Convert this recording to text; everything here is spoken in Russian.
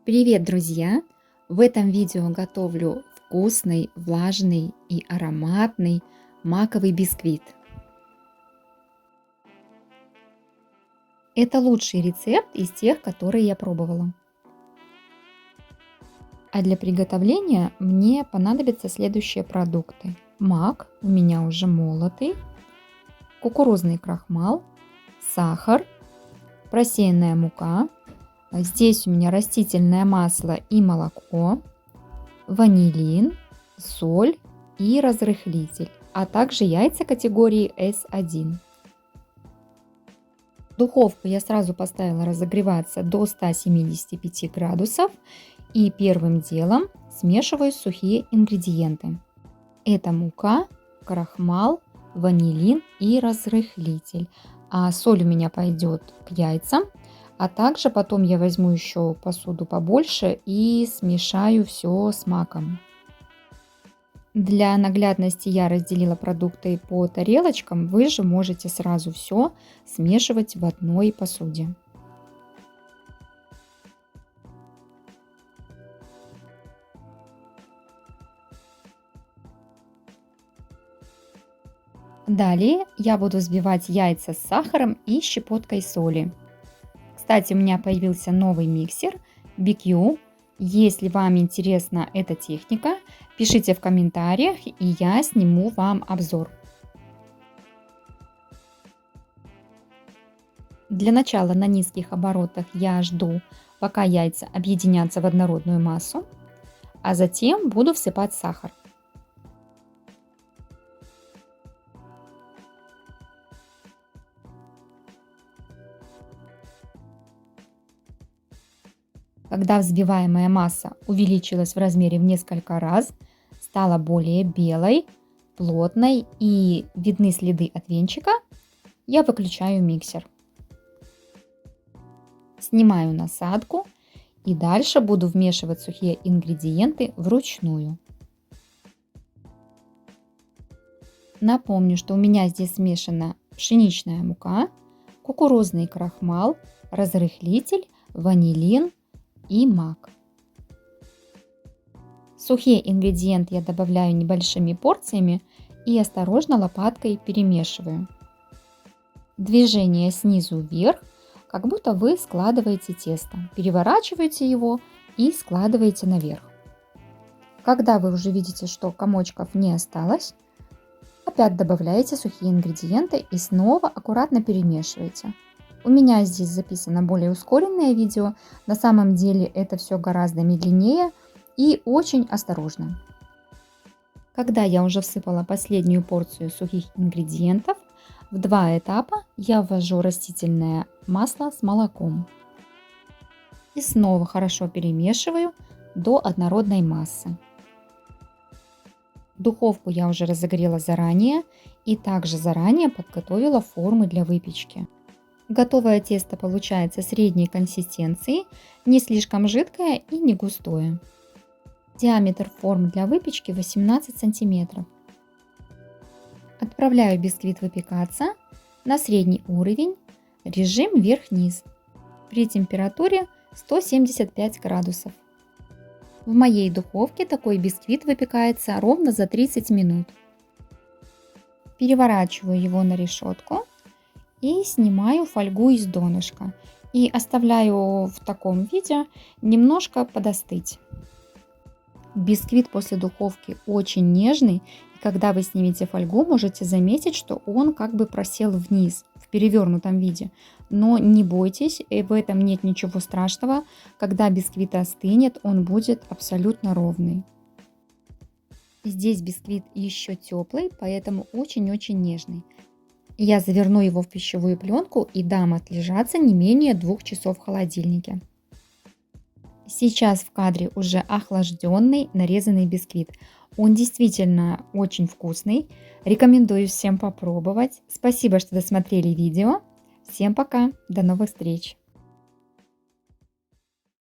Привет, друзья! В этом видео готовлю вкусный, влажный и ароматный маковый бисквит. Это лучший рецепт из тех, которые я пробовала. А для приготовления мне понадобятся следующие продукты. Мак, у меня уже молотый, кукурузный крахмал, сахар, просеянная мука. Здесь у меня растительное масло и молоко, ванилин, соль и разрыхлитель, а также яйца категории S1. Духовку я сразу поставила разогреваться до 175 градусов и первым делом смешиваю сухие ингредиенты. Это мука, крахмал, ванилин и разрыхлитель. А соль у меня пойдет к яйцам. А также потом я возьму еще посуду побольше и смешаю все с маком. Для наглядности я разделила продукты по тарелочкам. Вы же можете сразу все смешивать в одной посуде. Далее я буду взбивать яйца с сахаром и щепоткой соли. Кстати, у меня появился новый миксер BQ. Если вам интересна эта техника, пишите в комментариях, и я сниму вам обзор. Для начала на низких оборотах я жду, пока яйца объединятся в однородную массу, а затем буду всыпать сахар. Когда взбиваемая масса увеличилась в размере в несколько раз, стала более белой, плотной и видны следы от венчика, я выключаю миксер. Снимаю насадку и дальше буду вмешивать сухие ингредиенты вручную. Напомню, что у меня здесь смешана пшеничная мука, кукурузный крахмал, разрыхлитель, ванилин и мак. Сухие ингредиенты я добавляю небольшими порциями и осторожно лопаткой перемешиваю. Движение снизу вверх, как будто вы складываете тесто. Переворачиваете его и складываете наверх. Когда вы уже видите, что комочков не осталось, опять добавляете сухие ингредиенты и снова аккуратно перемешиваете. У меня здесь записано более ускоренное видео, на самом деле это все гораздо медленнее и очень осторожно. Когда я уже всыпала последнюю порцию сухих ингредиентов, в два этапа я ввожу растительное масло с молоком. И снова хорошо перемешиваю до однородной массы. Духовку я уже разогрела заранее и также заранее подготовила формы для выпечки. Готовое тесто получается средней консистенции, не слишком жидкое и не густое. Диаметр форм для выпечки 18 см. Отправляю бисквит выпекаться на средний уровень, режим вверх-вниз, при температуре 175 градусов. В моей духовке такой бисквит выпекается ровно за 30 минут. Переворачиваю его на решетку и снимаю фольгу из донышка и оставляю в таком виде немножко подостыть. Бисквит после духовки очень нежный, и когда вы снимете фольгу, можете заметить, что он как бы просел вниз в перевернутом виде. Но не бойтесь, в этом нет ничего страшного. Когда бисквит остынет, он будет абсолютно ровный. Здесь бисквит еще теплый, поэтому очень-очень нежный. Я заверну его в пищевую пленку и дам отлежаться не менее 2 часов в холодильнике. Сейчас в кадре уже охлажденный нарезанный бисквит. Он действительно очень вкусный. Рекомендую всем попробовать. Спасибо, что досмотрели видео. Всем пока, до новых встреч!